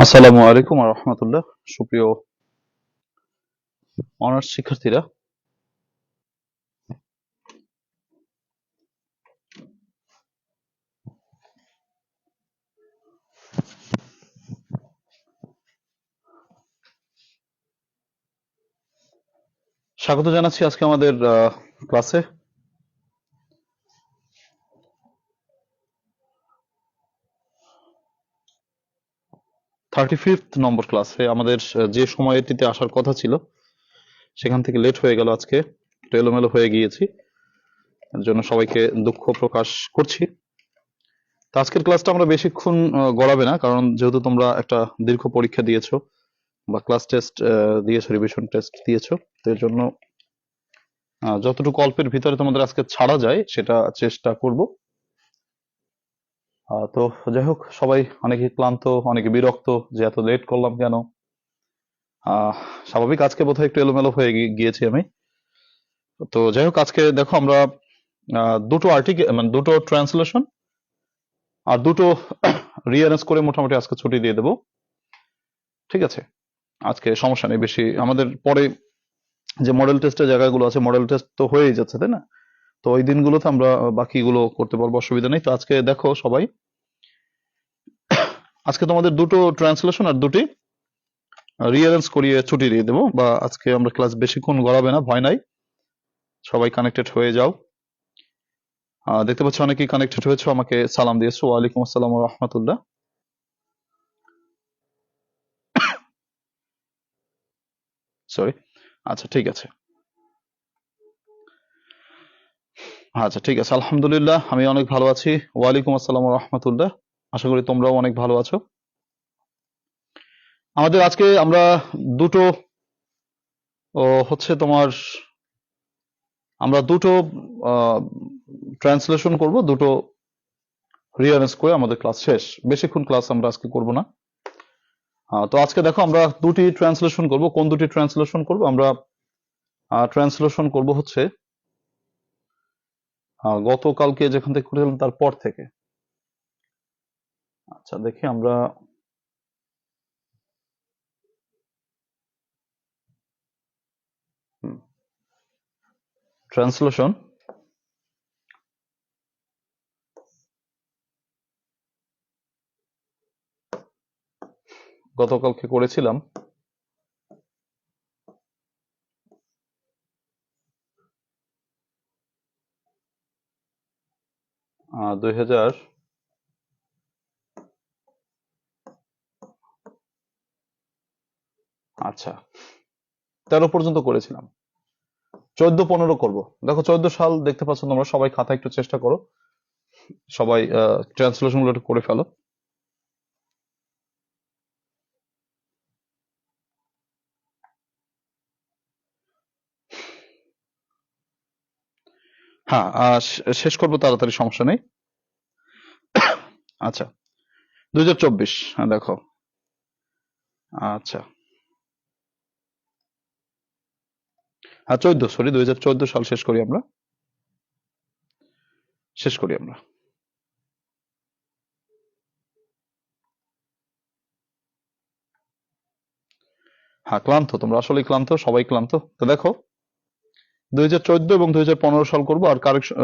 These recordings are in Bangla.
আসসালামু আলাইকুম ওয়া রাহমাতুল্লাহ। সুপ্রিয় অনার্স শিক্ষার্থীরা, স্বাগত জানাচ্ছি আজকে আমাদের ক্লাসে। 35th নম্বর ক্লাসে আমাদের যে সময়টিতে আসার কথা ছিল সেখান থেকে লেট হয়ে গেল, আজকে একটু এলোমেলো হয়ে গিয়েছি, এর জন্য সবাইকে দুঃখ প্রকাশ করছি। তো আজকের ক্লাসটা আমরা বেশিক্ষণ গড়াবে না, কারণ যেহেতু তোমরা একটা দীর্ঘ পরীক্ষা দিয়েছো বা ক্লাস টেস্ট দিয়েছো, রিভিশন টেস্ট দিয়েছো, তো এর জন্য যতটুকু অল্পের ভিতরে তোমাদের আজকে ছাড়া যায় সেটা চেষ্টা করব। তো যাই হোক, সবাই অনেকে ক্লান্ত, অনেকে বিরক্ত যে এত লেট করলাম কেন। আহ স্বাভাবিক, আজকে বোধহয় একটু এলোমেলো হয়ে গিয়েছি আমি। তো যাই হোক, আজকে দেখো আমরা দুটো আর্টিকেল, মানে দুটো ট্রান্সলেশন আর দুটো রিঅ্যারেঞ্জ করে মোটামুটি আজকে ছুটি দিয়ে দেবো। ঠিক আছে, আজকে সমস্যা নেই বেশি। আমাদের পরে যে মডেল টেস্টের জায়গাগুলো আছে, মডেল টেস্ট তো হয়েই যাচ্ছে, তাই না? তো ওই দিনগুলোতে আমরা বাকিগুলো করতে পারবো, অসুবিধা নেই। তো আজকে দেখো সবাই, আজকে তোমাদের দুটো ট্রান্সলেশন আর দুটি রিঅ্যারেঞ্জ করিয়ে ছুটি দিয়ে দেবো, বা আজকে আমরা ক্লাস বেশিক্ষণ গড়াবে না, ভয় নাই। সবাই কানেক্টেড হয়ে যাও। দেখতে পাচ্ছি অনেকেই কানেক্টেড হয়েছে, আমাকে সালাম দিয়েছো। ওয়ালাইকুম আসসালাম ওয়া রাহমাতুল্লাহ। সরি, আচ্ছা ঠিক আছে, আচ্ছা ঠিক আছে, আলহামদুলিল্লাহ আমি অনেক ভালো আছি। ওয়ালাইকুম আসসালাম ওয়া রাহমাতুল্লাহ। আশা করি তোমরাও অনেক ভালো আছো। আমাদের আজকে আমরা দুটো হচ্ছে তোমার, আমরা দুটো ট্রান্সলেশন করব, দুটো রিঅ্যারেঞ্জ করে আমাদের ক্লাস শেষ। বেশিক্ষণ ক্লাস আমরা আজকে করব না। তো আজকে দেখো আমরা দুটি ট্রান্সলেশন করব। কোন দুটি ট্রান্সলেশন করব? আমরা ট্রান্সলেশন করব হচ্ছে গতকালকে যেখান থেকে করেছিলাম তারপর থেকে। আচ্ছা দেখি আমরা, ট্রান্সলেশন গতকালকে করেছিলাম আহ 2000, আচ্ছা 13 পর্যন্ত করেছিলাম। 14-15 করব। দেখো 14 সাল দেখতে পাচ্ছ তোমরা, সবাই খাতা একটু চেষ্টা করো, সবাই ট্রান্সলেশন গুলো একটু করে ফেলো। হ্যাঁ, শেষ করবো তাড়াতাড়ি, সমস্যা নেই। আচ্ছা 2024, হ্যাঁ দেখো, আচ্ছা হ্যাঁ 14, সরি 2014 সাল শেষ করি আমরা, শেষ করি আমরা। হ্যাঁ ক্লান্ত, তোমরা আসলে ক্লান্ত, সবাই ক্লান্ত। তো দেখো 2014 এবং 2015 সাল করবো, আর কারেকশন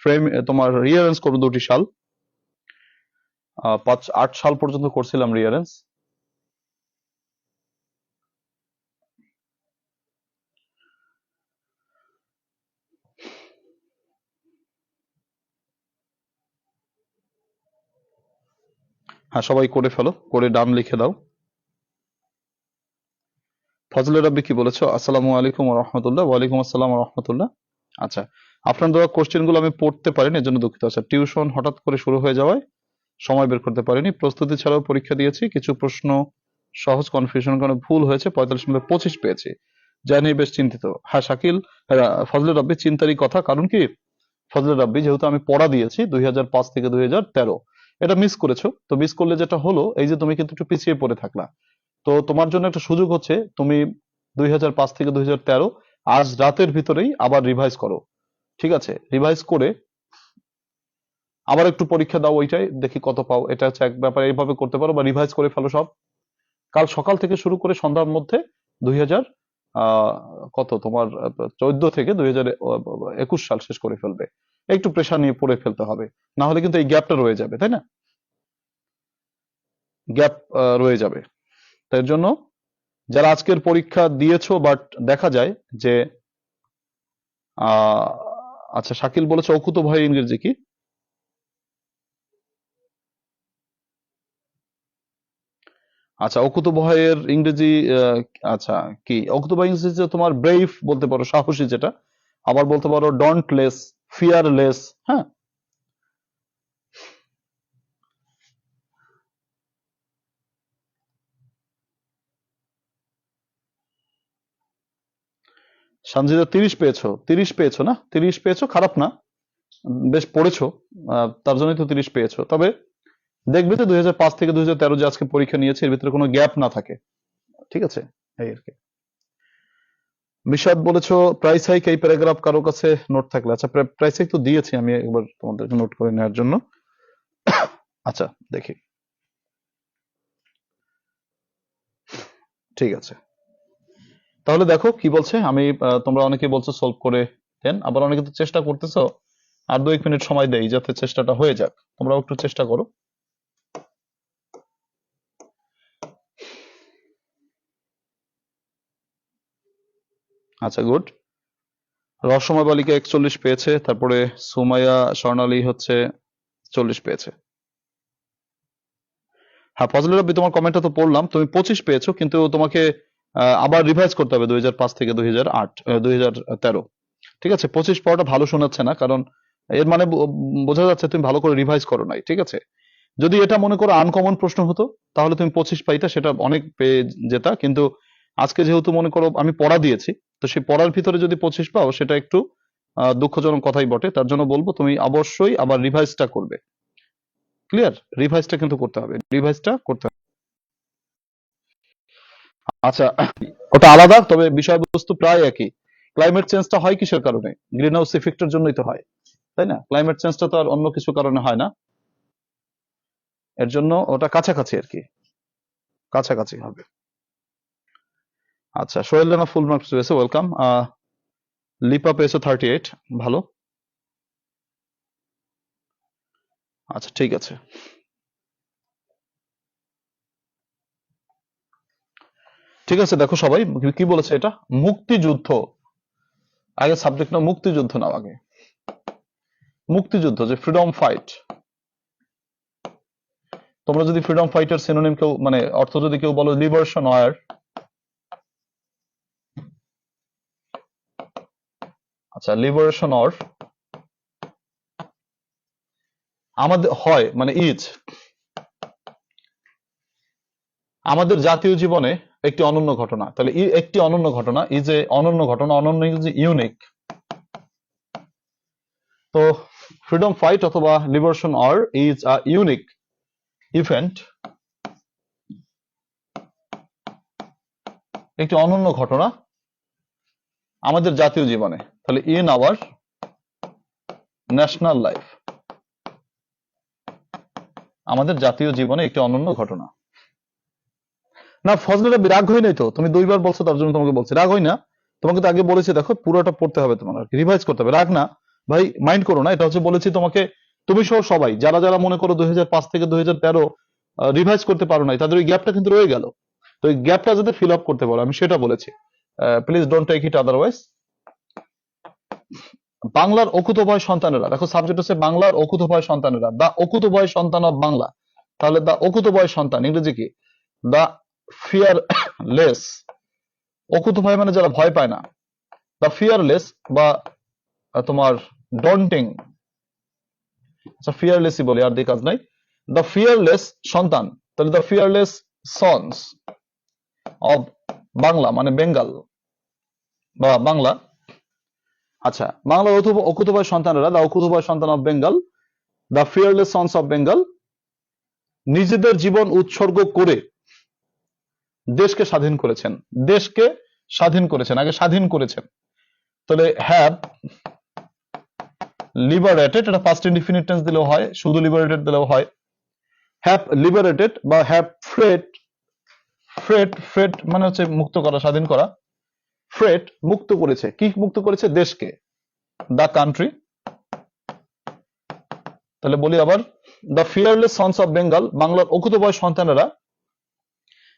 ফ্রেম তোমার রিঅ্যারেঞ্জ করবো দুটি সাল। 8 সাল পর্যন্ত করছিলাম রিঅ্যারেঞ্জ। হ্যাঁ সবাই করে ফেলো, করে ডান লিখে দাও। ফজলে রাব্বি কি বলেছো? আসসালামু আলাইকুম ওয়া রাহমাতুল্লাহ। ওয়ালাইকুম আসসালাম ওয়া রাহমাতুল্লাহ। আচ্ছা, আপনার দেওয়া কোশ্চেন গুলো আমি পড়তে পারিনি, এর জন্য দুঃখিত। আচ্ছা, টিউশন হঠাৎ করে শুরু হয়ে যাওয়ায় সময় বের করতে পারিনি, প্রস্তুতি ছাড়াও পরীক্ষা দিয়েছি, কিছু প্রশ্ন সহজ, কনফিউশনের কারণে ভুল হয়েছে, 45 পেয়েছি, জানি বেশ চিন্তিত। হ্যাঁ শাকিল, ফজলে রাব্বি চিন্তারই কথা, কারণ কি ফজলে রাব্বি, যেহেতু আমি পড়া দিয়েছি 2005 থেকে 2013, এটা মিস করেছো। তো মিস করলে যেটা হলো, এই যে তুমি কিন্তু একটু পিছিয়ে পড়ে থাকলা। তো তোমার জন্য একটা সুযোগ হচ্ছে, তুমি 2005 থেকে 2013 আজ রাতের ভিতরেই আবার রিভাইজ করো। ঠিক আছে, রিভাইজ করে আবার একটু পরীক্ষা দাও, ওইটাই দেখি কত পাও। এটা হচ্ছে এক ব্যাপার, এইভাবে করতে পারো বা রিভাইজ করে ফেলো সব। কাল সকাল থেকে শুরু করে সন্ধ্যার মধ্যে 2000 কত তোমার 14 থেকে 2021 সাল শেষ করে ফেলবে। একটু প্রেশার নিয়ে পড়ে ফেলতে হবে, না হলে কিন্তু এই গ্যাপটা রয়ে যাবে, তাই না? গ্যাপ রয়ে যাবে। তাই জন্য যারা আজকের পরীক্ষা দিয়েছো বাট দেখা যায় যে আহ আচ্ছা, শাকিল বলেছে অকুত ভয় ইংরেজি কি? আচ্ছা, অকুত ভয়ের ইংরেজি আচ্ছা কি? অকুত ভয় ইংরেজি তোমার ব্রেভ বলতে পারো, সাহসী যেটা। আবার বলতে পারো ডন্টলেস, ফিয়ারলেস। হ্যাঁ, সঞ্জিদা 30 পেয়েছো, 30 পেয়েছো না? 30 পেয়েছো, খারাপ না, বেশ পড়েছো। তার জন্যই তো 30 পেয়েছো। তবে দেখবে যে 2005 থেকে 2013 যে আজকে পরীক্ষা নিয়েছে এর ভিতরে কোনো গ্যাপ না থাকে, ঠিক আছে? এই আর কি। বিশাদ বলেছো প্রাইস হাইক, এই প্যারাগ্রাফ কারো কাছে নোট থাকলে। আচ্ছা, প্রাইস হাইক তো দিয়েছি আমি, একবার তোমাদেরকে নোট করে নেওয়ার জন্য। আচ্ছা দেখি, ঠিক আছে। তাহলে দেখো কি বলছে। আমি তোমরা অনেকে বলছো সলভ করে দেন, আবার অনেকে তো চেষ্টা করতেছো। আর 2-1 মিনিট সময় দেই যাতে চেষ্টাটা হয়ে যাক, তোমরাও একটু চেষ্টা করো। আচ্ছা, গুড। রহস্যময় বালিকা 41 পেয়েছে, তারপরে সুমাইয়া স্বর্ণালী হচ্ছে 40 পেয়েছে। হ্যাঁ, ফজলে রব্বি তোমার কমেন্টটা তো পড়লাম, তুমি 25 পেয়েছো, কিন্তু তোমাকে আবার রিভাইজ করতে হবে 2005 থেকে 2013। ঠিক আছে, 25 পাওয়াটা ভালো শোনাচ্ছে না, কারণ এর মানে বোঝা যাচ্ছে তুমি ভালো করে রিভাইজ করো নাই। ঠিক আছে, যদি এটা মনে করো আনকমন প্রশ্ন হতো তাহলে তুমি 25 পাইতা, সেটা অনেক পেয়ে যেতা। কিন্তু আজকে যেহেতু মনে করো আমি পড়া দিয়েছি, তো সেই পড়ার ভিতরে যদি 25 পাও সেটা একটু দুঃখজনক কথাই বটে। তার জন্য বলবো তুমি অবশ্যই আবার রিভাইজটা করবে। ক্লিয়ার? রিভাইজটা কিন্তু করতে হবে, রিভাইজটা করতে হবে। আচ্ছা, ওটা আলাদা, তবে বিষয়বস্তু প্রায় একই। ক্লাইমেট চেঞ্জটা হয় কিসের কারণে? গ্রিন হাউস ইফেক্টের জন্যই তো হয়, তাই না? ক্লাইমেট চেঞ্জটা তো আর অন্য কিছু কারণে হয় না। এর জন্য ওটা কাছাকাছি আর কি, কাছাকাছি হবে। আচ্ছা, সোহেল রানা ফুল মার্কস পেয়েছে, ওয়েলকাম। লিপা পেয়েছে 38, ভালো। আচ্ছা, ঠিক আছে। ঠিক আছে, দেখো সবাই কি বলেছে এটা। মুক্তিযুদ্ধ, আগে সাবজেক্ট নাও মুক্তিযুদ্ধ, নাও আগে মুক্তিযুদ্ধ, যে ফ্রিডম ফাইট। তোমরা যদি ফ্রিডম ফাইটার সিনোনিম কেউ মানে অর্থ যদি কেউ বলো লিবারেশন ওয়ার, আচ্ছা লিবারেশন ওয়ার আমাদের হয় মানে ইজ আমাদের জাতীয় জীবনে একটি অনন্য ঘটনা। তাহলে একটি অনন্য ঘটনা, ইজ এ অনন্য ঘটনা, অনন্য ইজ ইউনিক। তো ফ্রিডম ফাইট অথবা liberation war is a unique event, একটি অনন্য ঘটনা আমাদের জাতীয় জীবনে। তাহলে ইন আওয়ার ন্যাশনাল লাইফ, আমাদের জাতীয় জীবনে একটি অনন্য ঘটনা। না ফজলেরা রাগ হয় নাই তো, তুমি 2বার বলছো তার জন্য তোমাকে বলছি, রাগ হয় না। তোমাকে তো আগে বলেছি, দেখো পুরোটা পড়তে হবে তোমার, রিভাইজ করতে হবে। রাগ না ভাই, মাইন্ড করো না। এটা হচ্ছে বলেছি তোমাকে, তুমি সহ সবাই যারা যারা মনে করো 2005 থেকে 2013 রিভাইজ করতে পারো নাই, তাদের ওই গ্যাপটা কিন্তু রয়ে গেল। তো ওই গ্যাপটা যাতে ফিল আপ করতে পারো, আমি সেটা বলেছি। Please don't take it otherwise. বাংলার অকুতোভয় সন্তানেরা, দেখো সাবজেক্ট হচ্ছে বাংলার অকুতোভয় সন্তানেরা, দা অকুতোভয় সন্তান অফ বাংলা। তাহলে দা অকুতোভয় সন্তান ইংরেজি কি? দা ফিয়ারলেস। অকুতোভয় মানে যারা ভয় পায় না, দা ফিয়ারলেস বা তোমার ডন্টিং। আচ্ছা, ফিয়ারলেসই বলি, আর দিয়ে কাজ নাই। দা ফিয়ারলেস সন্তান, তাহলে দা ফিয়ারলেস সন্স অব বাংলা মানে বেঙ্গল বা বাংলা। আচ্ছা, বাংলার অকুতোভয় সন্তানেরা, দা অকুতোভয় সন্তান of Bengal, the fearless sons of Bengal, নিজেদের জীবন উৎসর্গ করে দেশকে স্বাধীন করেছেন। দেশকে স্বাধীন করেছেন, আগে স্বাধীন করেছেন। তাহলে হ্যাভ লিবারেটেড, এটা পাস্ট ইনডিফিনিট টেন্স দিলেও হয়, শুধু লিবারেটেড দিলেও হয়। হ্যাভ লিবারেটেড বা হ্যাভ ফ্রেড, ফ্রেড মানে হচ্ছে মুক্ত করা, স্বাধীন করা। ফ্রেড মুক্ত করেছে, কি মুক্ত করেছে? দেশকে। The country. তাহলে বলি আবার, the fearless sons of Bengal, বাংলার অকুতোভয় সন্তানেরা,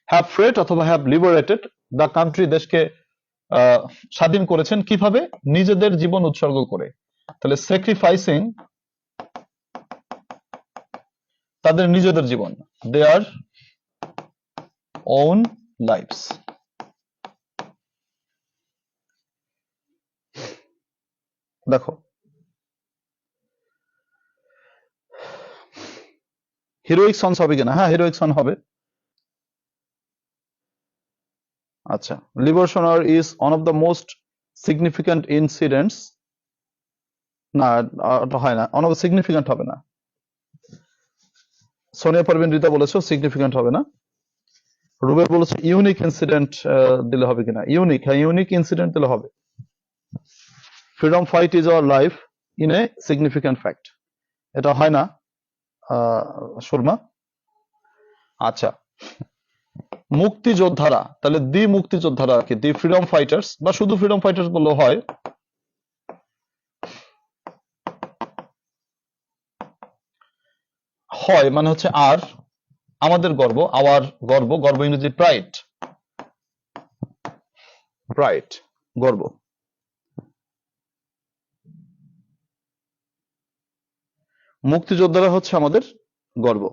হ্যাভ ফ্রেড অথবা হ্যাভ লিবারেটেড দ্য কান্ট্রি, দেশকে স্বাধীন করেছেন কিভাবে? নিজেদের জীবন উৎসর্গ করে। তাহলে স্যাক্রিফাইসিং, তাদের নিজেদের জীবন, দেয়ার ওন লাইফস। দেখো হিরোইক সন্স হবে কিনা? হ্যাঁ, হিরোইক সন হবে। আচ্ছা, liberation is one of the most significant incidents, না ওটা হয় না, ওয়ান অফ দ্য সিগনিফিক্যান্ট হবে না। সোনিয়া পারভিন রিতা বলেছো সিগনিফিক্যান্ট হবে না। রুবেল বলেছে ইউনিক ইনসিডেন্ট দিলে হবে কিনা? ইউনিক, হ্যাঁ ইউনিক ইনসিডেন্ট দিলে হবে। Freedom fight is our life in a significant fact, এটা হয় না সুরমা। আচ্ছা, মুক্তিযোদ্ধারা, তাহলে দি মুক্তিযোদ্ধারা কি? দি ফ্রিডম ফাইটার্স, বা শুধু ফ্রিডম ফাইটার্স বললেও হয়। হয় মানে হচ্ছে আর, আমাদের গর্ব, আওয়ার গর্ব, গর্ব ইংরেজি প্রাইড, প্রাইড গর্ব। মুক্তিযোদ্ধারা হচ্ছে আমাদের গর্ব।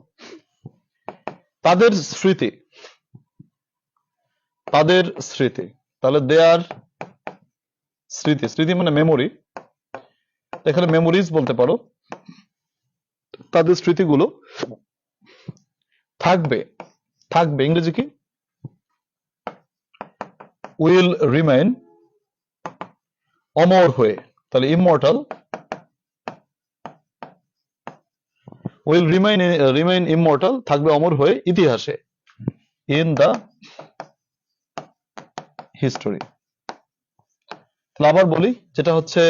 তাদের স্মৃতি, তাদের স্মৃতি, তাহলে দেয়ার স্মৃতি, স্মৃতি মানে মেমোরি, এখানে মেমোরিজ বলতে পারো। তাদের স্মৃতিগুলো থাকবে, থাকবে ইংরেজি কি? উইল রিমেইন, অমর হয়ে, তাহলে ইমমর্টাল, উইল রিমেইন ইমমর্টাল, থাকবে অমর হয়ে ইতিহাসে, ইন দা হিস্টোরি। তাহলে আবার বলি, যেটা হচ্ছে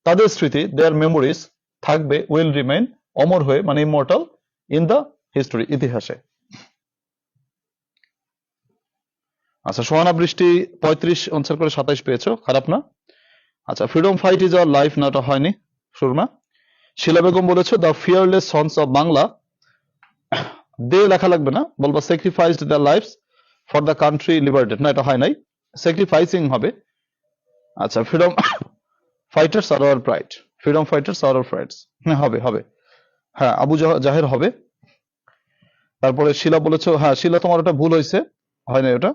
তাদের স্মৃতি, দেয়ার মেমোরিজ, থাকবে, উইল রিমেইন, অমর হয়ে মানে ইমমর্টাল, ইন দা হিস্টোরি, ইতিহাসে। আচ্ছা, সোহানা বৃষ্টি 35 আনসার করে 27 পেয়েছো, খারাপ না। আচ্ছা, freedom fight is our life, না, এটা হয়নি সুরমা। শিলা বেগম বলেছো the fearless sons of Bangla, they লেখা লাগবে না, বলবা sacrificed their lives for the country liberated, না এটা হয় নাই, স্যাক্রিফাইসিং হবে। আচ্ছা, freedom fighters are our pride, freedom fighters are our prides, হ্যাঁ হবে হবে, হ্যাঁ আবু জাহের হবে। তারপরে শিলা বলেছো, হ্যাঁ শিলা তোমার ওটা ভুল হয়েছে, হয় না ওটা।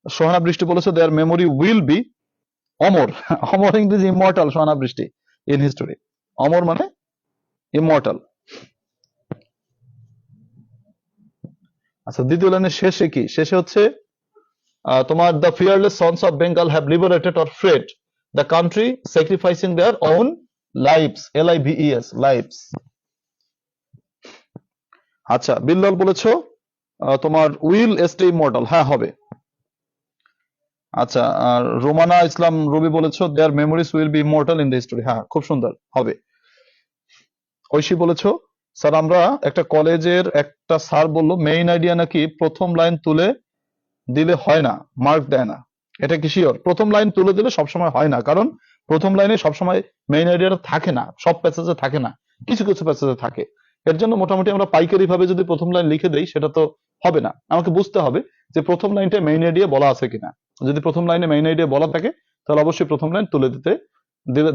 সোহানা বৃষ্টি বলেছো দেয়ার মেমোরি উইল বি অমর, অমর ইংরেজি ইমমর্টাল, সোহানা বৃষ্টি, ইন হিস্টোরি, অমর মানে ইমমর্টাল। আচ্ছা, দ্বিতীয় লাইনের শেষে কি? শেষে হচ্ছে তোমার the fearless sons of Bengal have liberated or Fred the country sacrificing their own lives, LIVES, lives. আচ্ছা, বিল্লাল বলেছো তোমার উইল স্টে ইমমর্টাল, হ্যাঁ হবে। আচ্ছা, আর রোমানা ইসলাম রবি বলেছো their memories will be immortal in the history, হ্যাঁ খুব সুন্দর হবে। ঐশী বলেছো স্যার আমরা একটা কলেজের একটা স্যার বললো মেইন আইডিয়া নাকি প্রথম লাইন তুলে দিলে হয় না, মার্ক দেয় না, এটা কি শিওর? প্রথম লাইন তুলে দিলে সবসময় হয় না, কারণ প্রথম লাইনে সবসময় মেইন আইডিয়াটা থাকে না, সব প্যাসেজে থাকে না, কিছু কিছু প্যাসেজে থাকে। এর জন্য মোটামুটি আমরা পাইকারি ভাবে যদি প্রথম লাইন লিখে দেই সেটা তো হবে না, আমাকে বুঝতে হবে যে প্রথম লাইনটা মেইন আইডিয়া বলা আছে কিনা। যদি প্রথম লাইনে মেইন আইডিয়া বলা থাকে তাহলে অবশ্যই প্রথম লাইন তুলে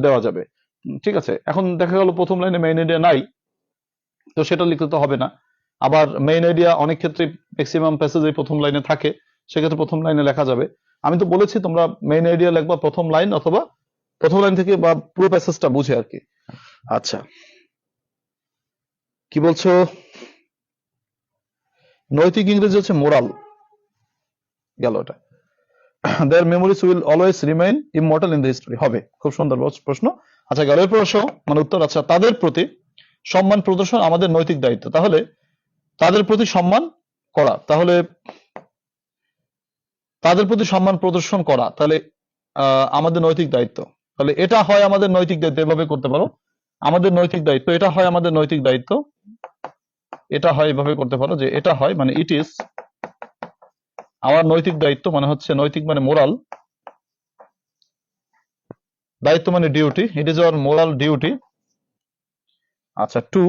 দেওয়া যাবে। ঠিক আছে, এখন দেখা গেল প্রথম লাইনে মেইন আইডিয়া নাই, তো সেটা লিখতে তো হবে না। আবার মেইন আইডিয়া অনেক ক্ষেত্রে ম্যাক্সিমাম প্যাসেজে প্রথম লাইনে থাকে, সেক্ষেত্রে প্রথম লাইনে লেখা যাবে। আমি তো বলেছি তোমরা মেইন আইডিয়া লিখবা প্রথম লাইন, অথবা প্রথম লাইন থেকে বা পুরো প্যাসেজটা বুঝে আর কি। আচ্ছা, কি বলছো? নৈতিক ইংরেজি হচ্ছে মোরাল, গেল এটা। Their memories will always remain immortal in the history, হবে। খুব সুন্দর প্রশ্ন। আচ্ছা, গেল প্রশ্ন মানে উত্তর। আচ্ছা, তাদের প্রতি সম্মান প্রদর্শন আমাদের নৈতিক দায়িত্ব, তাহলে তাদের প্রতি সম্মান করা, তাহলে তাদের প্রতি সম্মান প্রদর্শন করা, তাহলে আমাদের নৈতিক দায়িত্ব, তাহলে এটা হয় আমাদের নৈতিক দায়িত্ব, এভাবে করতে পারো। আমাদের নৈতিক দায়িত্ব, এটা হয় আমাদের নৈতিক দায়িত্ব, এটা হয় এভাবে করতে পারো যে এটা হয় মানে ইট ইজ আমার নৈতিক দায়িত্ব, মানে হচ্ছে নৈতিক মানে মোরাল, দায়িত্ব মানে duty, it is our moral duty, আচ্ছা, টু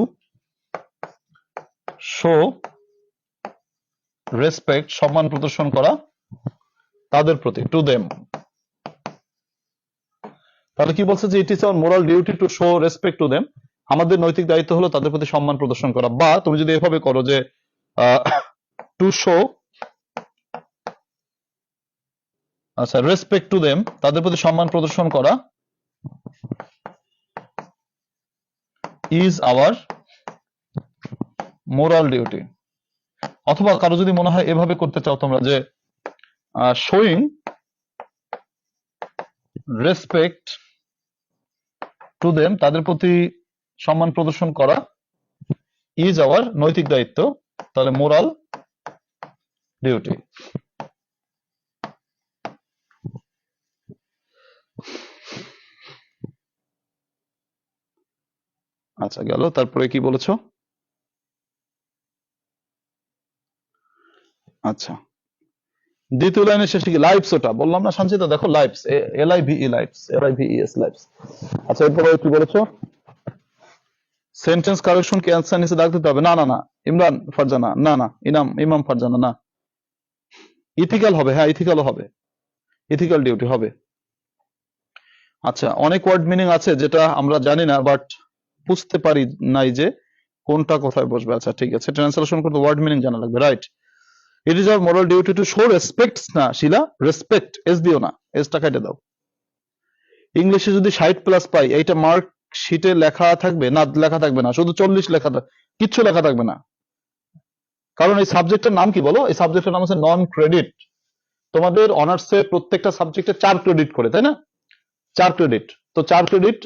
শো রেসপেক্ট, সম্মান প্রদর্শন করা তাদের প্রতি, টু দেম। তাহলে কি বলছে যে it is our moral duty to show respect to them, আমাদের নৈতিক দায়িত্ব হলো তাদের প্রতি সম্মান প্রদর্শন করা। বা তুমি যদি এভাবে করো যে টু শো, আচ্ছা, রেসপেক্ট টু দেম, তাদের প্রতি সম্মান প্রদর্শন করা, ইজ আওয়ার মোরাল ডিউটি। অথবা কারো যদি মনে হয় এভাবে করতে চাও তোমরা যে শোয়িং রেসপেক্ট টু দেম, তাদের প্রতি সম্মান প্রদর্শন করা, ইজ আওয়ার নৈতিক দায়িত্ব, তাহলে মোরাল ডিউটি। আচ্ছা, গেল। তারপরে কি বলেছো? আচ্ছা, দ্বিতীয় লাইনের শেষে কি লাইভস, ওটা বললাম না সঞ্চিতা, দেখো lives, LIVE lives, LIVES lives. আচ্ছা, এরপরে কি বলেছো? সেন্টেন্স কারেকশন কি অ্যান্সার নিচে দাগ দিতে হবে? না না না, ইমরান ফারজানা, না না, ইমাম ফারজানা, না। ইথিক্যাল হবে, হ্যাঁ ইথিক্যালও হবে, ইথিক্যাল ডিউটি হবে। আচ্ছা, অনেক ওয়ার্ড মিনিং আছে যেটা আমরা জানি না, বাট বুঝতে পারি নাই যে কোনটা কোথায় বসবে। আচ্ছা ঠিক আছে, ট্রান্সলেশন করতে ওয়ার্ড মিনিং জানা লাগবে, right. It is our moral duty to show respect, না শিলা, রেসপেক্ট, এস দিও না, এসটা কেটে দাও। ইংলিশে যদি 60+ পাই, এইটা মার্ক শিটে লেখা থাকবে না? লেখা থাকবে না, শুধু 40 লেখা, কিচ্ছু লেখা থাকবে না। কারণ এই সাবজেক্টের নাম কি বলো? এই সাবজেক্টের নাম হচ্ছে নন ক্রেডিট। তোমাদের অনার্সে প্রত্যেকটা সাবজেক্টে 4 ক্রেডিট করে, তাই না? 4 ক্রেডিট, তো 4 ক্রেডিট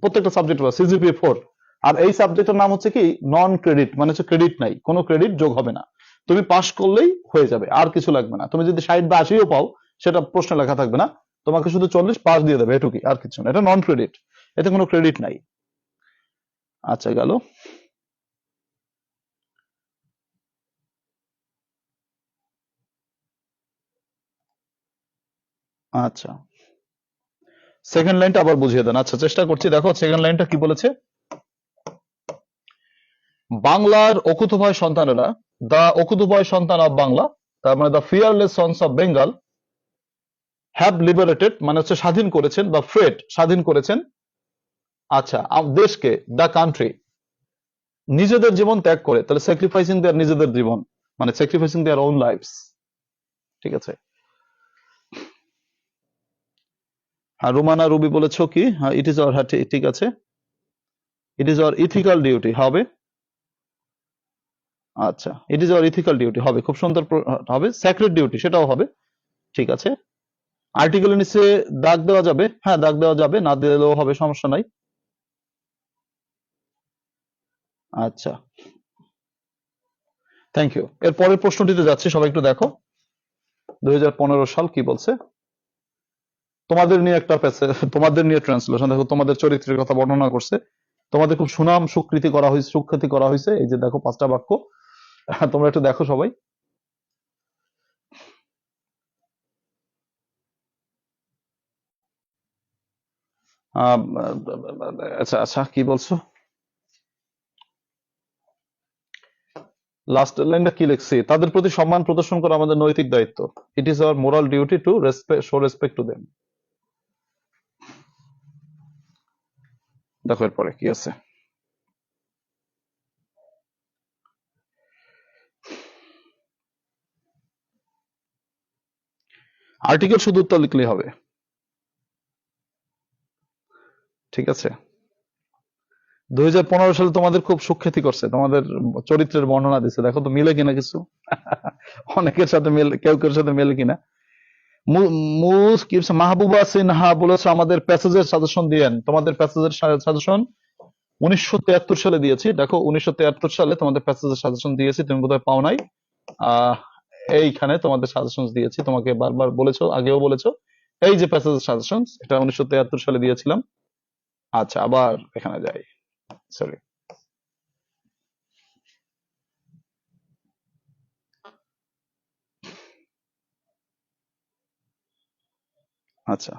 প্রত্যেকটা সাবজেক্ট, CGPA 4। আর এই সাবজেক্টের নাম হচ্ছে কি নন ক্রেডিট, মানে হচ্ছে ক্রেডিট নাই, কোনো ক্রেডিট যোগ হবে না, তুমি পাস করলেই হয়ে যাবে, আর কিছু লাগবে না। তুমি যদি 60 বা 80ও পাও, সেটা প্রশ্নে লেখা থাকবে না, তোমাকে শুধু 40 পাস দিয়ে দেবে, এটুকুই, আর কিছু না। এটা নন ক্রেডিট, এতে কোনো ক্রেডিট নাই। আচ্ছা, গেল। আচ্ছা, সেকেন্ড লাইনটা আবার বুঝিয়ে দেন। আচ্ছা, চেষ্টা করছি, দেখো সেকেন্ড লাইনটা কি বলেছে। বাংলার অকুতোভয় সন্তানেরা, দা অকুতোভয় সন্তান অফ বাংলা, তার মানে the fearless sons of Bengal, have liberated, মানে হচ্ছে স্বাধীন করেছেন, বা ফ্রেড, স্বাধীন করেছেন, আচ্ছা, দেশকে, দা কান্ট্রি, নিজেদের জীবন ত্যাগ করে, তাহলে স্যাক্রিফাইসিং দেয়ার, নিজেদের জীবন মানে স্যাক্রিফাইসিং দেয়ার ওন লাইফস, ঠিক আছে। হ্যাঁ, রুমানা রুবি বলেছো কি, হ্যাঁ ইট ইজ আওয়ার, হ্যাঁ ঠিক আছে, it is our ethical duty হবে। আচ্ছা, it is our ethical duty হবে, খুব সুন্দর হবে। স্যাক্রেড ডিউটি, সেটাও হবে, ঠিক আছে। আর্টিকেলের নিচে দাগ দেওয়া যাবে, হ্যাঁ দাগ দেওয়া যাবে, না দিলেও হবে, সমস্যা নাই। আচ্ছা, থ্যাংক ইউ। এর পরের প্রশ্নটিতে যাচ্ছি, সবাই একটু দেখো। 2015 সাল কি বলছে? তোমাদের নিয়ে একটা তোমাদের নিয়ে ট্রান্সলেশন, দেখো তোমাদের চরিত্রের কথা বর্ণনা করছে, তোমাদের খুব সুনাম সুখ্যাতি করা হয়েছে, সুখ্যাতি করা হয়েছে, এই যে দেখো 5টা বাক্য, তোমরা একটু দেখো সবাই। আচ্ছা আচ্ছা, কি বলছো? লাস্ট লাইনটা কি লিখছি? তাদের প্রতি সম্মান প্রদর্শন করা আমাদের নৈতিক দায়িত্ব। It is our moral duty to respect, show respect to them. দেখো এরপরে কি আছে। আর্টিকেল শুধু উত্তর লিখলেই হবে, ঠিক আছে। 2015 সালে তোমাদের খুব সুখ্যাতি করছে, তোমাদের চরিত্রের বর্ণনা দিচ্ছে, দেখো তো মিলে কিনা কিছু। অনেকের সাথে মেলে, কেউ কেউ সাথে মেলে কিনা। মাহবুবা সিনহা বলেছে আমাদের প্যাসেজের সাজেশন দিয়েন, তোমাদের প্যাসেজের সাজেশন 1973 সালে দিয়েছি, দেখো 1973 সালে তোমাদের প্যাসেজের সাজেশন দিয়েছি, তুমি বোধহয় পাও নাই। এইখানে তোমাদের সাজেশন দিয়েছি, তোমাকে বারবার বলেছো, আগেও বলেছো, এই যে প্যাসেজের সাজেশন, এটা 1973 সালে দিয়েছিলাম। আচ্ছা, আবার এখানে যাই, সরি। আচ্ছা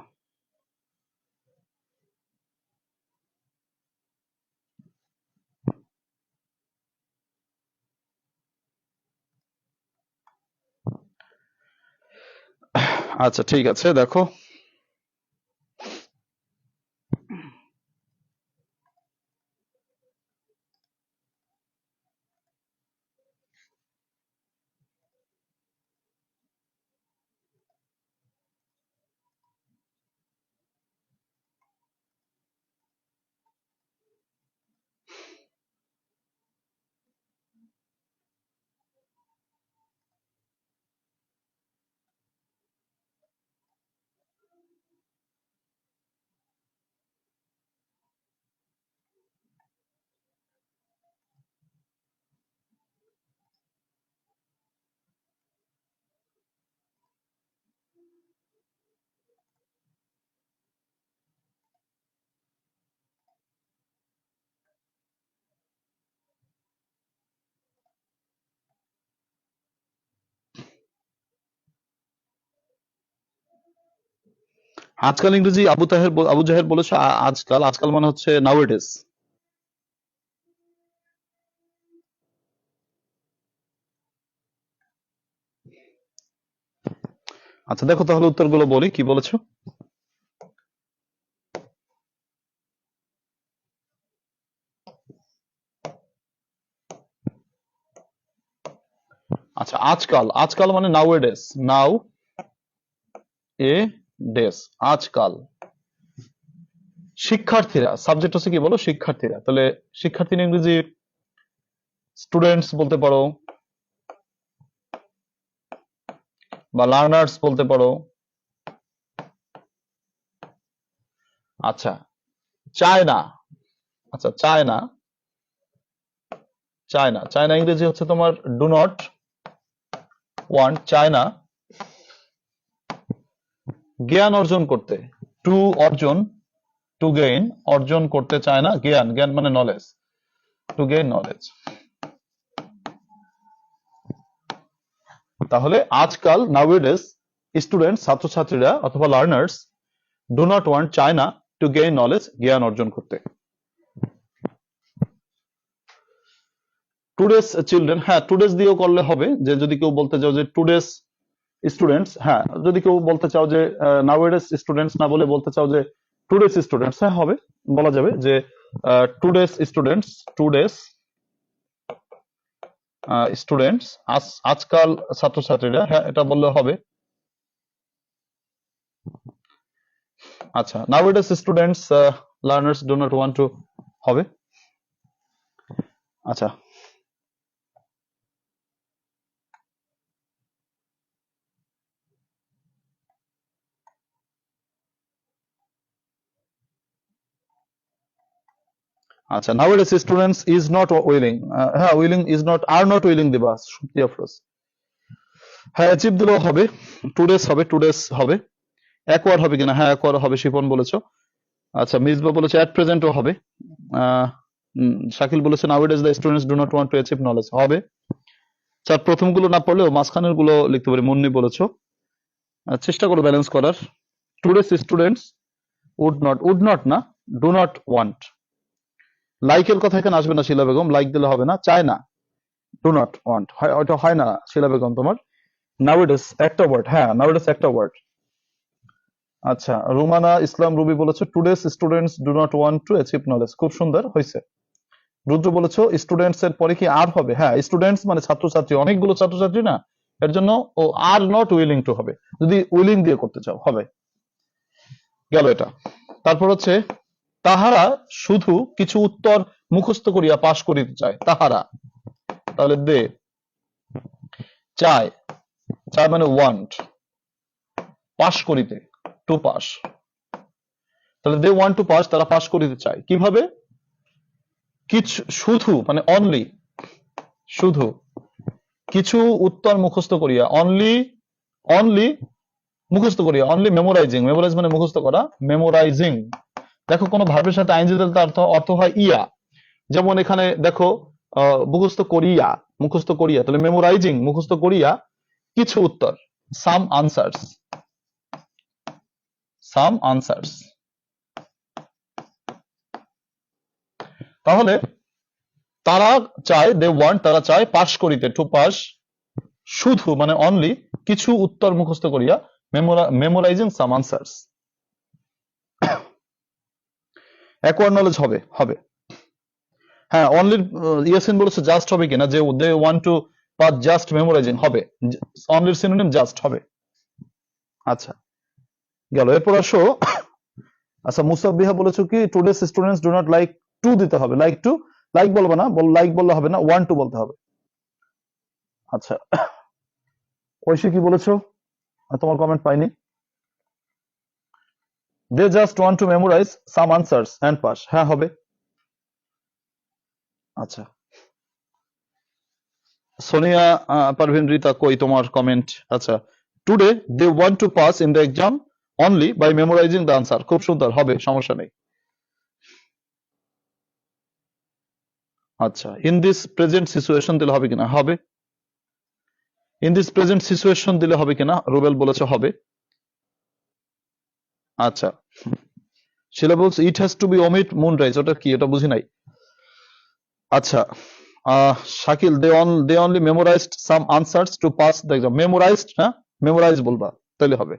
আচ্ছা ঠিক আছে, দেখো আজকাল ইংরেজি আবু জাহের বলেছো আজকাল, আজকাল মানে হচ্ছে নাউএডেজ। আচ্ছা দেখো তাহলে উত্তরগুলো বলি, কি বলেছো? আচ্ছা আজকাল, আজকাল মানে নাউএডেজ, নাও এ ডেস, আজকাল। শিক্ষার্থীরা, সাবজেক্ট হচ্ছে কি বলো, শিক্ষার্থীরা, তাহলে শিক্ষার্থী ইংরেজি স্টুডেন্টস বলতে পারো, বা লার্নার্স বলতে পারো। আচ্ছা চায়না, আচ্ছা চায়না, চায়না, চায়না ইংরেজি হচ্ছে তোমার ডু নট ওয়ান্ট, চায়না জ্ঞান অর্জন করতে, টু অর্জন, টু গেইন, অর্জন করতে চায় না, জ্ঞান, জ্ঞান মানে নলেজ, টু গেইন নলেজ। তাহলে আজকাল নাউএডেজ স্টুডেন্ট, ছাত্রছাত্রীরা অথবা লার্নার্স ডু নট ওয়ান্ট, চায় না, টু গেইন নলেজ, জ্ঞান অর্জন করতে। টুডেস চিলড্রেন, হ্যাঁ টুডেস দিয়েও করলে হবে, যে যদি কেউ বলতে চাও যে টুডেস স্টুডেন্টস, হ্যাঁ যদি কেউ বলতে চাও যে নাউএডেজ স্টুডেন্টস না বলে বলতে চাও যে টুডেস স্টুডেন্টস, হ্যাঁ হবে, বলা যাবে যে টুডেস স্টুডেন্টস, টুডেস স্টুডেন্টস, আজকাল ছাত্রছাত্রীরা, হ্যাঁ এটা বললে হবে। আচ্ছা nowadays students learners do not want to, হবে। আচ্ছা আচ্ছা nowadays students is not willing, হ্যাঁ উইলিং ইজ নট, আর নট উইলিং দিবা, অফরোজ। হ্যাঁ অ্যাচিভ দিলেও হবে, টুডেস হবে, টুডেস হবে। অ্যাকোয়ার হবে কিনা, হ্যাঁ অ্যাকোয়ার হবে, শিপন বলেছো। আচ্ছা মিসবা বলেছে অ্যাট প্রেজেন্টও হবে। শাকিল বলেছে nowadays the students do not want to achieve knowledge, হবে। স্যার প্রথমগুলো না পড়লেও মাঝখানের গুলো লিখতে পারি, মুন্নি বলেছো। চেষ্টা করো ব্যালেন্স করার। টুডেস স্টুডেন্টস উড নট না, ডু নট ওয়ান্ট। লাইকের কথা এখানে আসবে না শিলা বেগম, লাইক দিলে হবে না। চায় না, ডু নট ওয়ান্ট, ওইটা হয় না শিলা বেগম তোমার। নাউএডেজ একটা ওয়ার্ড, হ্যাঁ নাউএডেজ একটা ওয়ার্ড। আচ্ছা রুমানা ইসলাম রুবি বলেছো today's students do not want to achieve knowledge, খুব সুন্দর হয়েছে। রুদ্র বলেছো স্টুডেন্টস এর পরে কি আর হবে, হ্যাঁ স্টুডেন্টস মানে ছাত্রছাত্রী, অনেকগুলো ছাত্রছাত্রী না, এর জন্য ও আর নট উইলিং টু হবে, যদি উইলিং দিয়ে করতে চাও হবে। গেল এটা। তারপর হচ্ছে তাহারা শুধু কিছু উত্তর মুখস্থ করিয়া পাশ করিতে চায়, তাহারা, তাহলে দে, চায়, চায় মানে ওয়ান্ট, পাশ করিতে, টু পাস, তাহলে দে ওয়ান্ট টু পাস, তারা পাশ করিতে চায়, কিভাবে? কিছু, শুধু মানে অনলি, শুধু কিছু উত্তর মুখস্থ করিয়া, অনলি, অনলি মুখস্থ করিয়া, অনলি মেমোরাইজিং, মেমোরাইজ মানে মুখস্থ করা, মেমোরাইজিং। দেখো কোনো ভার্বের সাথে আইনজি দিলে তার অর্থ হয় ইয়া, যেমন এখানে দেখো মুখস্থ করিয়া, তাহলে মেমোরাইজিং মুখস্থ করিয়া কিছু উত্তর, সাম আনসার্স। তাহলে তারা চায় পাস করিতে, টু পাস, শুধু মানে অনলি কিছু উত্তর মুখস্থ করিয়া, memorising some answers. Acquired knowledge হবে। হ্যাঁ, অনলি ইয়াসিন বলেছে জাস্ট হবে কিনা, যে they want to pass just memorising, হবে, অনলির সিনোনিম জাস্ট হবে। আচ্ছা, গেল। এরপর আসো, আচ্ছা মুসাবিহা বলেছো কি today's students do not like to দিতে হবে, লাইক বলবে না, লাইক বললে হবে না, ওয়ান্ট টু বলতে হবে। আচ্ছা, ঐশী কি বলেছো? তোমার কমেন্ট পাইনি। They just want to memorise some answers and pass, হ্যাঁ হবে। আচ্ছা, সোনিয়া পারভিন রিতা কই তোমার কমেন্ট? আচ্ছা, today they want to pass in the exam only by memorising the answer, খুব সুন্দর, হবে, সমস্যা নেই। আচ্ছা, ইন দিস প্রেজেন্ট সিচুয়েশন দিলে হবে কিনা? হবে। ইন দিস প্রেজেন্ট সিচুয়েশন দিলে হবে কিনা? রুবেল বলেছে হবে। আচ্ছা, শিলা বলছে it has to be omit moonrise, ওটা কি? এটা বুঝি নাই। আচ্ছা, Shakil they only memorised some answers to pass the exam, memorised না, মেমোরাইজ বলবা, তাহলে হবে।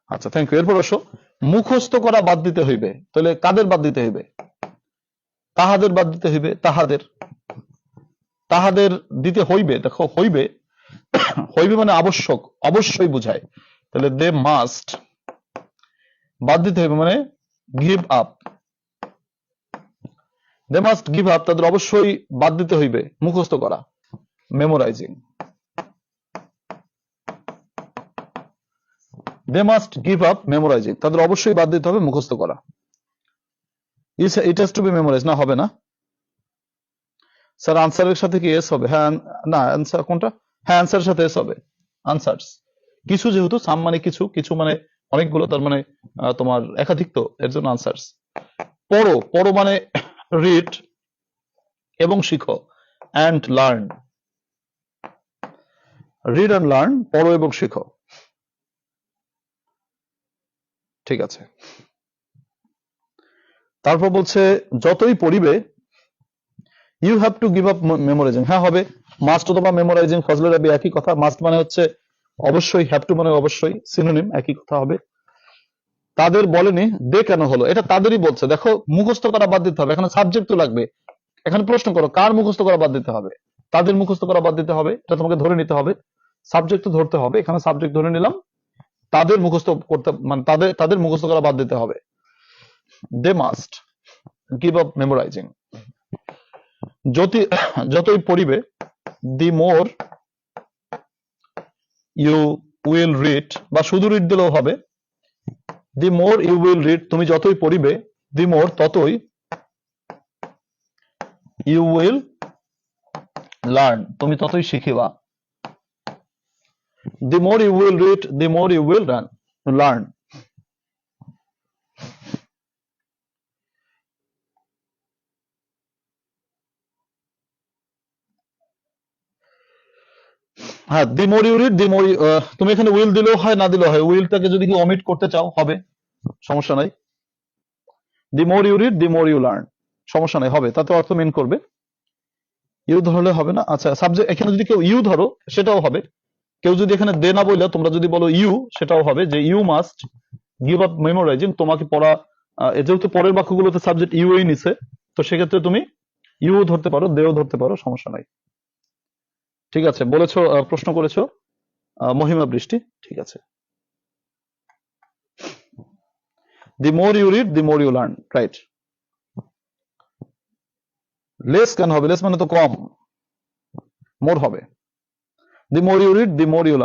আচ্ছা, থ্যাংক ইউ। এরপর আসো, মুখস্থ করা বাদ দিতে হইবে, তাহলে কাদের বাদ দিতে হইবে? তাহাদের বাদ দিতে হইবে, তাহাদের দিতে হইবে। দেখো, হইবে মানে আবশ্যক, অবশ্যই বুঝায়, তাহলে দে মাস্ট, বাদ দিতে হইবে মানে give up, they must give up, তাদের অবশ্যই বাদ দিতে হইবে মুখস্থ করা, memorising. They must give up memorising, তাদের অবশ্যই বাদ দিতে হবে মুখস্থ করা। It has to be memorise, না হবে না স্যার, আনসারের সাথে কি এস হবে? হ্যাঁ, না, আনসার কোনটা? হ্যাঁ, আনসারের সাথে এস হবে, আনসার্স। কিছু, যেহেতু সাম মানে কিছু মানে অনেকগুলো, তার মানে তোমার একাধিক, তো এর জন্য আনসার্স। পড়ো মানে রিড এবং শিখো, and learn, read and learn, পড়ো এবং শিখো। ঠিক আছে। তারপর বলছে যতই পড়িবে, you have to give up memorising, হ্যাঁ হবে। মাস্ট অথবা মেমোরাইজিং, ফজলে রাবি একই কথা। মাস্ট মানে হচ্ছে অবশ্যই, হ্যাভ টু মানে অবশ্যই, সিনোনিম, একই কথা হবে। তাদের বলেনি, দে কেন হলো? এটা তাদেরই বলছে। দেখো, মুখস্থ করা বাদ দিতে হবে, এখানে সাবজেক্ট তো লাগবে। এখানে প্রশ্ন করো, কার মুখস্থ করা বাদ দিতে হবে? তাদের মুখস্থ করা বাদ দিতে হবে, এটা তোমাকে ধরে নিতে হবে। সাবজেক্ট তো ধরতে হবে, এখানে সাবজেক্ট ধরে নিলাম, তাদের মুখস্থ করতে, মানে তাদের মুখস্থ করা বাদ দিতে হবে। They must give up memorising. যতই পড়িবে, the more you will read, বা শুধু রিড দিলেও হবে, the more you will read, তুমি যতই পড়িবে, দি মোর ততই, ইউ উইল লার্ন, তুমি ততই শিখিবা। The more you will read, the more you will learn. হ্যাঁ, the more you read, the মোর, তুমি এখানে উইল দিলেও হয়, না দিলেও হয়। উইলটাকে যদি কি অমিট করতে চাও, হবে, সমস্যা নাই। The more you read, the more you learn, সমস্যা নাই, হবে, তাতে অর্থ মিন করবে। ইউ ধরলে হবে না। আচ্ছা, সাবজেক্ট এখানে যদি কেউ ইউ ধরো, সেটাও হবে। কেউ যদি এখানে দে না বললে, তোমরা যদি বলো ইউ, সেটাও হবে, যে you must give up memorising, তোমাকে পড়া, যেহেতু পরের বাক্যগুলোতে সাবজেক্ট ইউ এই নিছে, তো সেক্ষেত্রে তুমি ইউ ধরতে পারো, দেও ধরতে পারো, সমস্যা নাই। ঠিক আছে, বলেছো, প্রশ্ন করেছো মহিমা বৃষ্টি, ঠিক আছে। The more you read, the more you learn, right. Less কেন হবে? লেস মানে তো কম, মোর হবে। The more you read, the more you,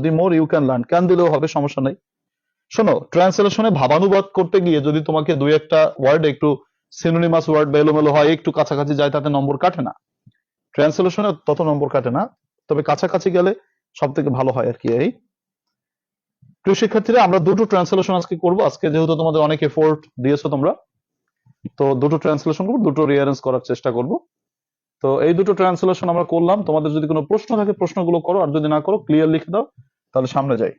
the more you can learn, can দিলেও হবে, সমস্যা নাই। শোনো, ট্রান্সলেশনে ভাবানুবাদ করতে গিয়ে যদি তোমাকে দুই একটা ওয়ার্ড একটু সিনোনিমাস ওয়ার্ড বা এলোমেলো হয়, একটু কাছাকাছি যায়, তাতে নম্বর কাটে না। ট্রান্সলেশনে তত নম্বর কাটে না, তবে কাছাকাছি গেলে সব থেকে ভালো হয় আর কি। এই প্রিয় শিক্ষার্থীরা, আমরা দুটো ট্রান্সলেশন আজকে করব। আজকে যেহেতু তোমাদের অনেক এফোর্ট দিয়েছো তোমরা, তো দুটো ট্রান্সলেশন করবো, দুটো রিয়ারেঞ্জ করার চেষ্টা করব। তো এই দুটো ট্রান্সলেশন আমরা করলাম। তোমাদের যদি কোনো প্রশ্ন থাকে প্রশ্নগুলো করো, আর যদি না করো ক্লিয়ার লিখে দাও, তাহলে সামনে যাই।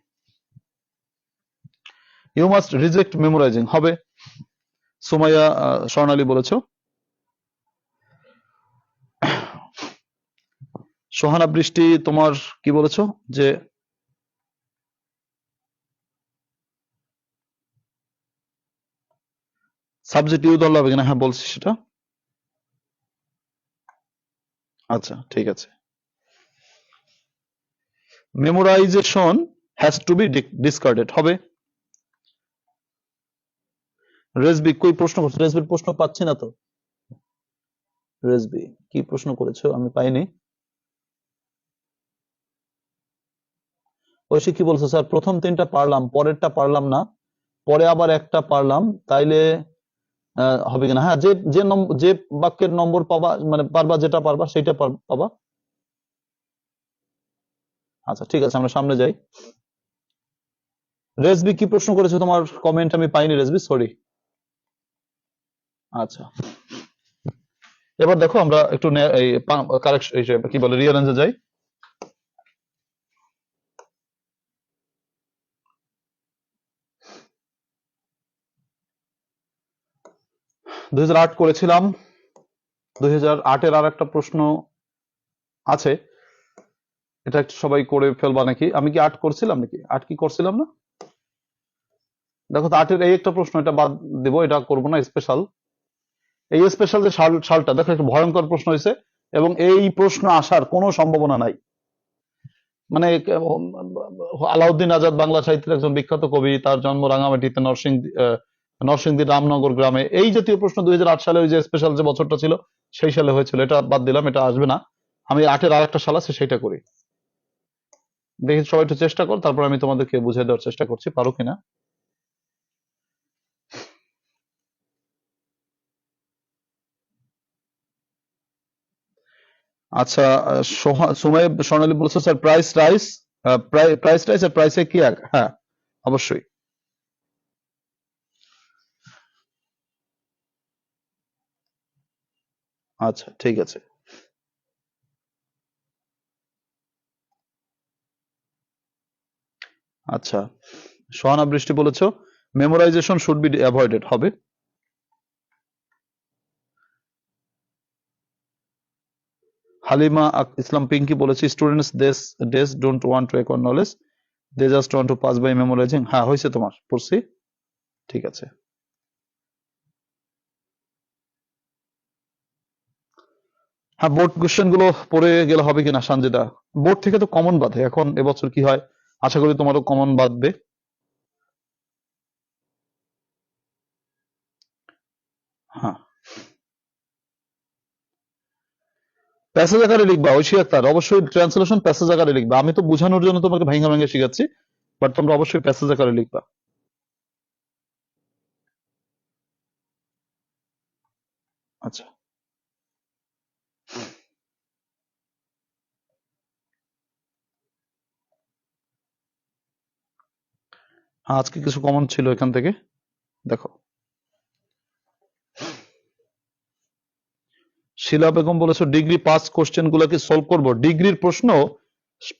ইউ মাস্ট রিজেক্ট মেমোরাইজিং হবে, সুমাইয়া স্বর্ণালী বলেছো। সোহানা বৃষ্টি তোমার কি বলেছো যে সাবজেক্ট ইউ ধরলে হবে কিনা? হ্যাঁ বলছি সেটা। আচ্ছা ঠিক আছে। Memorisation has to be discarded হবে। রেজবি কই প্রশ্ন করছো? রেজবির প্রশ্ন পাচ্ছি না তো। রেজবি কি প্রশ্ন করেছো? আমি পাইনি। ঐশী কি বলছো? স্যার প্রথম তিনটা পারলাম, পরেরটা পারলাম না, পরে আবার একটা পারলাম, তাইলে হবে কিনা? হ্যাঁ, যে যে যে বাক্যের নম্বর পাবা, মানে পারবা, যেটা পারবা সেটা পাবা। আচ্ছা ঠিক আছে, আমরা সামনে যাই। রেজবি কি প্রশ্ন করেছো? তোমার কমেন্ট আমি পাইনি রেজবি, সরি। আচ্ছা, এবার দেখো আমরা একটু এই কারেকশন, কি বলে, রিয়ারেঞ্জে যাই। 2008 করেছিলাম। 2008-এর আর একটা প্রশ্ন আছে, এটা একটু সবাই করে ফেলবা নাকি? আমি কি 8 করছিলাম নাকি? 8 কি করছিলাম না? দেখো তো 8-এর এই একটা প্রশ্ন, এটা বাদ দিব, এটা করবো না স্পেশাল। এই স্পেশাল যে সালটা, দেখো একটা ভয়ঙ্কর প্রশ্ন হয়েছে, এবং এই প্রশ্ন আসার কোনো সম্ভাবনা নাই। মানে আলাউদ্দিন আজাদ বাংলা সাহিত্যের একজন বিখ্যাত কবি, তার জন্ম রাঙামাটিতে, নরসিংদীর রামনগর গ্রামে। এই জাতীয় প্রশ্ন 2008 সালে, ওই যে স্পেশাল যে বছরটা ছিল সেই সালে হয়েছিল। এটা বাদ দিলাম, এটা আসবে না। আমি 8-এর আর একটা সাল আছে সেটা করি। দেখি সবাই একটু চেষ্টা কর, তারপর আমি তোমাদেরকে বুঝিয়ে দেওয়ার চেষ্টা করছি পারো কিনা। আচ্ছা, সুমাইয়া স্বর্ণালী বলছো sir price rise, price rise আর প্রাইসে কি এক? হ্যাঁ অবশ্যই। আচ্ছা ঠিক আছে। আচ্ছা, সোহানা বৃষ্টি বলেছো মেমোরাইজেশন শুড বি অ্যাভয়েডেড হবে। হালিমা ইসলাম পিঙ্কি বলেছে students does don't want to acquire knowledge, they just want to pass by memorising. হ্যাঁ হয়েছে তোমার, পড়ছি। ঠিক আছে। হ্যাঁ, বোর্ড কোশ্চেন গুলো পড়ে গেলে হবে কিনা সঞ্জিদা? বোর্ড থেকে তো কমন বাঁধে, এখন এবছর কি হয়, আশা করি তোমারও কমন বাঁধবে। হ্যাঁ, প্যাসেজ আকারে লিখবা ঐশী আক্তার, অবশ্যই ট্রান্সলেশন প্যাসেজ আকারে লিখবা। আমি তো বোঝানোর জন্য তোমাকে ভাঙা ভাঙা শিখাচ্ছি, বাট তোমরা অবশ্যই প্যাসেজ আকারে লিখবা। আচ্ছা, হ্যাঁ আজকে কিছু কমন ছিল এখান থেকে, দেখো। শিলা বেগম বলেছো ডিগ্রি পাস কোশ্চেন গুলোকে সলভ করবো। ডিগ্রির প্রশ্ন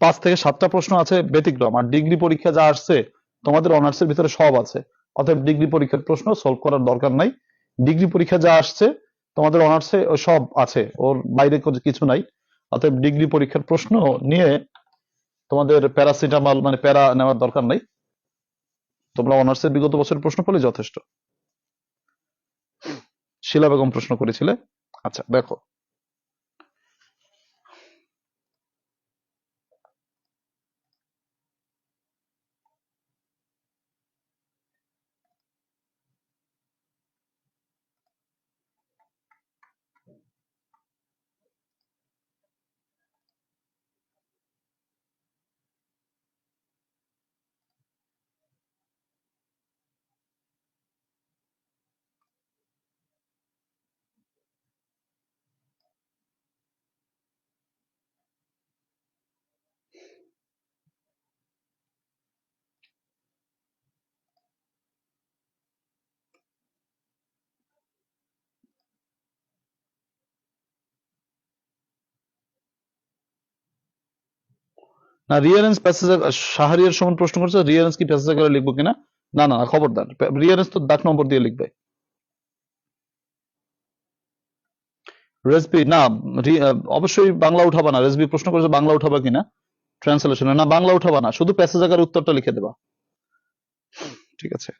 5 থেকে 7টা প্রশ্ন আছে ব্যতিক্রম, আর ডিগ্রি পরীক্ষা যা আসছে তোমাদের অনার্সের ভিতরে সব আছে। অতএব ডিগ্রি পরীক্ষার প্রশ্ন সলভ করার দরকার নাই। ডিগ্রি পরীক্ষা যা আসছে তোমাদের অনার্সে সব আছে, ওর বাইরে কিছু নাই। অতএব ডিগ্রি পরীক্ষার প্রশ্ন নিয়ে তোমাদের প্যারাসিটামল মানে প্যারা নেওয়ার দরকার নাই। তোমরা অনার্সের বিগত বছরের প্রশ্ন পড়লে যথেষ্ট। শিলা বেগম প্রশ্ন করেছিলে। আচ্ছা দেখো, না, রিয়ারেন্স প্যাসেজ শাহরিয়ার সমান প্রশ্ন করছে, রিয়ারেন্স কি প্যাসেজ আকারে লিখবো কিনা? না না না, খবরদার, রিয়ারেন্স তো দাগ নম্বর দিয়ে লিখবে। রেসবি না, অবশ্যই বাংলা উঠাবা না। রেসবি প্রশ্ন করেছে বাংলা উঠাবা কিনা ট্রান্সলেশনে, না বাংলা উঠাবা না, শুধু প্যাসেজ আকারে উত্তরটা লিখে দেবা। ঠিক আছে।